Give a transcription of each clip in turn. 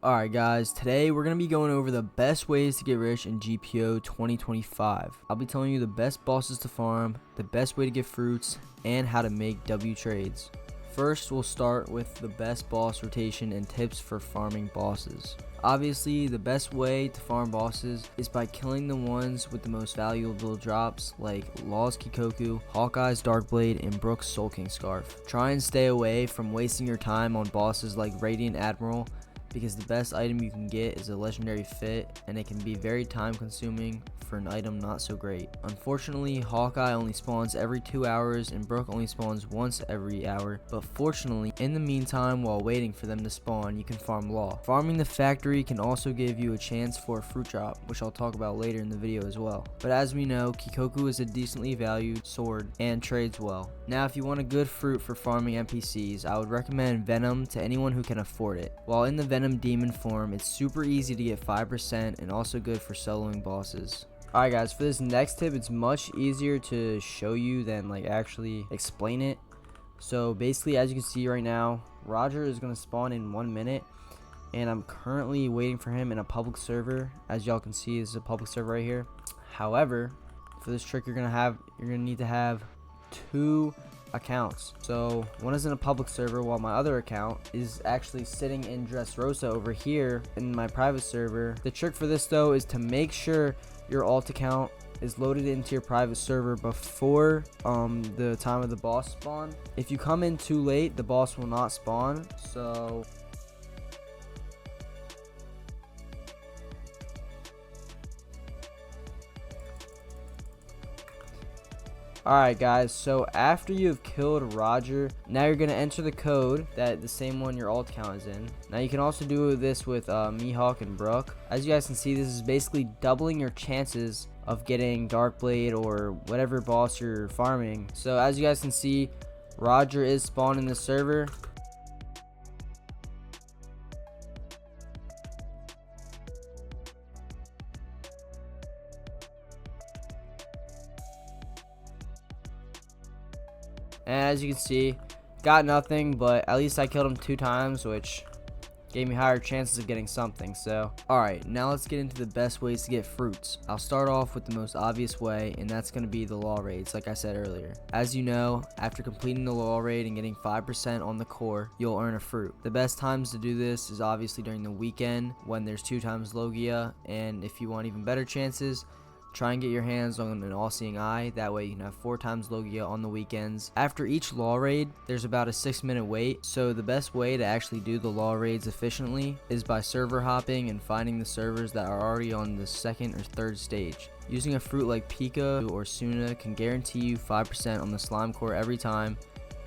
Alright guys, today we're going to be going over the best ways to get rich in GPO 2025. I'll be telling you the best bosses to farm, the best way to get fruits, and how to make W trades. First, we'll start with the best boss rotation and tips for farming bosses. Obviously, the best way to farm bosses is by killing the ones with the most valuable drops like Law's Kikoku, Hawkeye's Darkblade, and Brook's Soul King Scarf. Try and stay away from wasting your time on bosses like Radiant Admiral, because the best item you can get is a legendary fit, and it can be very time consuming for an item not so great. Unfortunately, Hawkeye only spawns every 2 hours and Brook only spawns once every hour, but fortunately, in the meantime, while waiting for them to spawn, you can farm Law. Farming the factory can also give you a chance for a fruit drop, which I'll talk about later in the video as well. But as we know, Kikoku is a decently valued sword and trades well. Now, if you want a good fruit for farming NPCs, I would recommend Venom to anyone who can afford it. While in the Venom demon form, it's super easy to get 5% and also good for soloing bosses. Alright guys, for this next tip, it's much easier to show you than actually explain it. So basically, as you can see right now, Roger is going to spawn in 1 minute, and I'm currently waiting for him in a public server. As y'all can see, this is a public server right here. However, for this trick, you're gonna need to have 2 accounts. So one is in a public server while my other account is actually sitting in Dressrosa over here in my private server. The trick for this though is to make sure your alt account is loaded into your private server before the time of the boss spawn. If you come in too late, the boss will not spawn. So alright guys, so after you've killed Roger, now you're going to enter the code that the same one your alt account is in. Now you can also do this with Mihawk and Brook. As you guys can see, this is basically doubling your chances of getting Darkblade or whatever boss you're farming. So as you guys can see, Roger is spawned in the server. And as you can see, got nothing, but at least I killed him 2 times, which gave me higher chances of getting something. So alright, now let's get into the best ways to get fruits. I'll start off with the most obvious way, and that's going to be the law raids, like I said earlier. As you know, after completing the law raid and getting 5% on the core, you'll earn a fruit. The best times to do this is obviously during the weekend when there's 2 times Logia, and if you want even better chances, try and get your hands on an all-seeing eye. That way you can have 4 times Logia on the weekends. After each law raid, there's about a 6-minute wait. So the best way to actually do the law raids efficiently is by server hopping and finding the servers that are already on the 2nd or 3rd stage. Using a fruit like Pika or Suna can guarantee you 5% on the slime core every time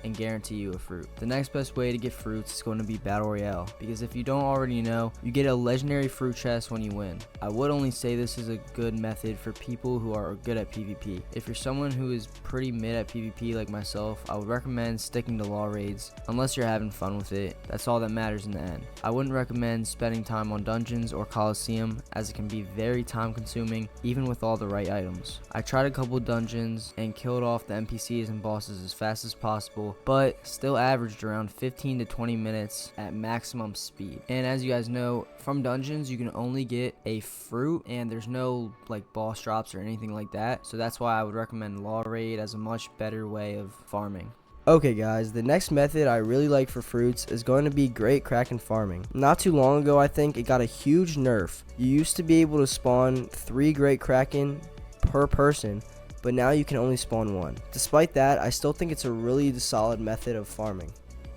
and guarantee you a fruit. The next best way to get fruits is going to be Battle Royale, because if you don't already know, you get a legendary fruit chest when you win. I would only say this is a good method for people who are good at PvP. If you're someone who is pretty mid at PvP like myself, I would recommend sticking to law raids unless you're having fun with it. That's all that matters in the end. I wouldn't recommend spending time on dungeons or Coliseum, as it can be very time consuming even with all the right items. I tried a couple dungeons and killed off the NPCs and bosses as fast as possible, but still averaged around 15 to 20 minutes at maximum speed. And as you guys know, from dungeons you can only get a fruit, and there's no boss drops or anything like that. So that's why I would recommend law raid as a much better way of farming. Okay guys, the next method I really like for fruits is going to be great kraken farming. Not too long ago, I think it got a huge nerf. You used to be able to spawn 3 great kraken per person, but now you can only spawn 1. Despite that, I still think it's a really solid method of farming.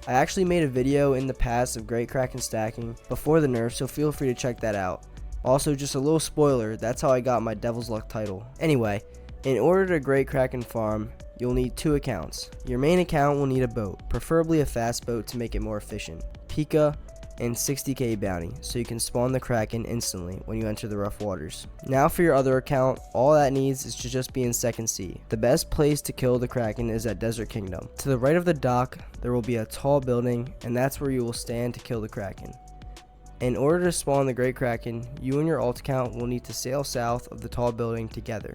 I actually made a video in the past of great kraken stacking before the nerf, so feel free to check that out. Also, just a little spoiler, that's how I got my Devil's Luck title. Anyway, in order to great kraken farm, you'll need 2 accounts. Your main account will need a boat, preferably a fast boat to make it more efficient, Pika, and 60k bounty, so you can spawn the kraken instantly when you enter the rough waters. Now for your other account, all that needs is to just be in 2nd sea. The best place to kill the kraken is at Desert Kingdom. To the right of the dock, there will be a tall building, and that's where you will stand to kill the kraken. In order to spawn the great kraken, you and your alt account will need to sail south of the tall building together.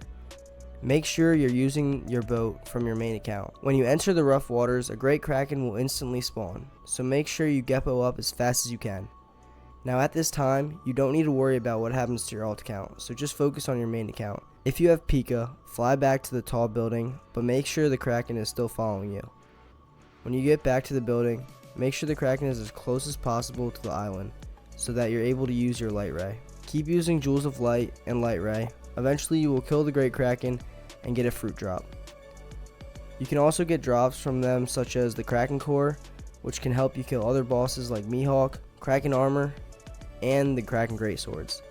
Make sure you're using your boat from your main account. When you enter the rough waters, a great kraken will instantly spawn, so make sure you Geppo up as fast as you can. Now at this time, you don't need to worry about what happens to your alt account, so just focus on your main account. If you have Pika, fly back to the tall building, but make sure the Kraken is still following you. When you get back to the building, make sure the Kraken is as close as possible to the island, so that you're able to use your light ray. Keep using Jewels of Light and Light Ray. Eventually you will kill the Great Kraken and get a fruit drop. You can also get drops from them such as the Kraken Core, which can help you kill other bosses like Mihawk, Kraken Armor, and the Kraken Greatswords.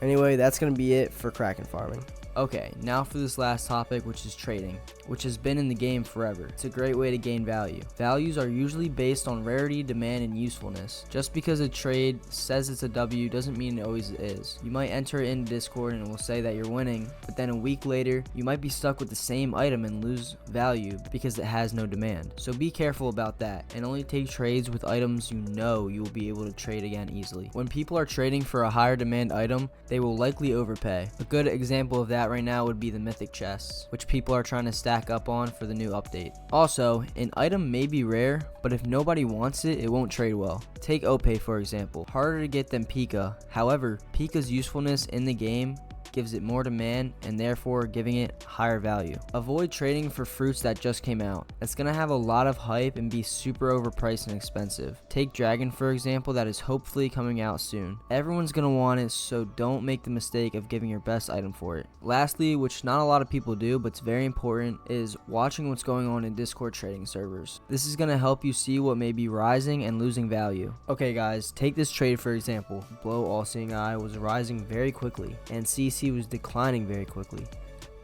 Anyway, that's going to be it for Kraken farming. Okay, now for this last topic, which is trading, which has been in the game forever. It's a great way to gain value. Values are usually based on rarity, demand, and usefulness. Just because a trade says it's a W doesn't mean it always is. You might enter it in Discord and it will say that you're winning, but then a week later, you might be stuck with the same item and lose value because it has no demand. So be careful about that, and only take trades with items you know you will be able to trade again easily. When people are trading for a higher demand item, they will likely overpay. A good example of that right now would be the mythic chests, which people are trying to stack up on for the new update. Also, an item may be rare, but if nobody wants it, it won't trade well. Take Ope for example, harder to get than Pika. However, Pika's usefulness in the game gives it more demand and therefore giving it higher value. Avoid trading for fruits that just came out. It's gonna have a lot of hype and be super overpriced and expensive. Take Dragon for example, that is hopefully coming out soon. Everyone's gonna want it, so don't make the mistake of giving your best item for it. Lastly, which not a lot of people do but it's very important, is watching what's going on in Discord trading servers. This is gonna help you see what may be rising and losing value. Okay guys, take this trade for example. Blow All Seeing Eye was rising very quickly and CC was declining very quickly.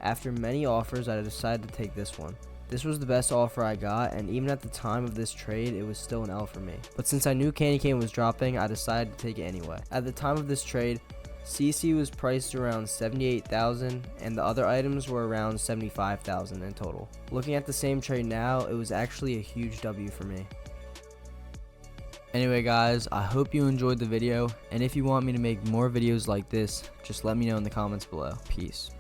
After many offers, I decided to take this one. This was the best offer I got, and even at the time of this trade, it was still an L for me. But since I knew Candy Cane was dropping, I decided to take it anyway. At the time of this trade, CC was priced around 78,000 and the other items were around 75,000 in total. Looking at the same trade now, it was actually a huge W for me. Anyway guys, I hope you enjoyed the video, and if you want me to make more videos like this, just let me know in the comments below. Peace.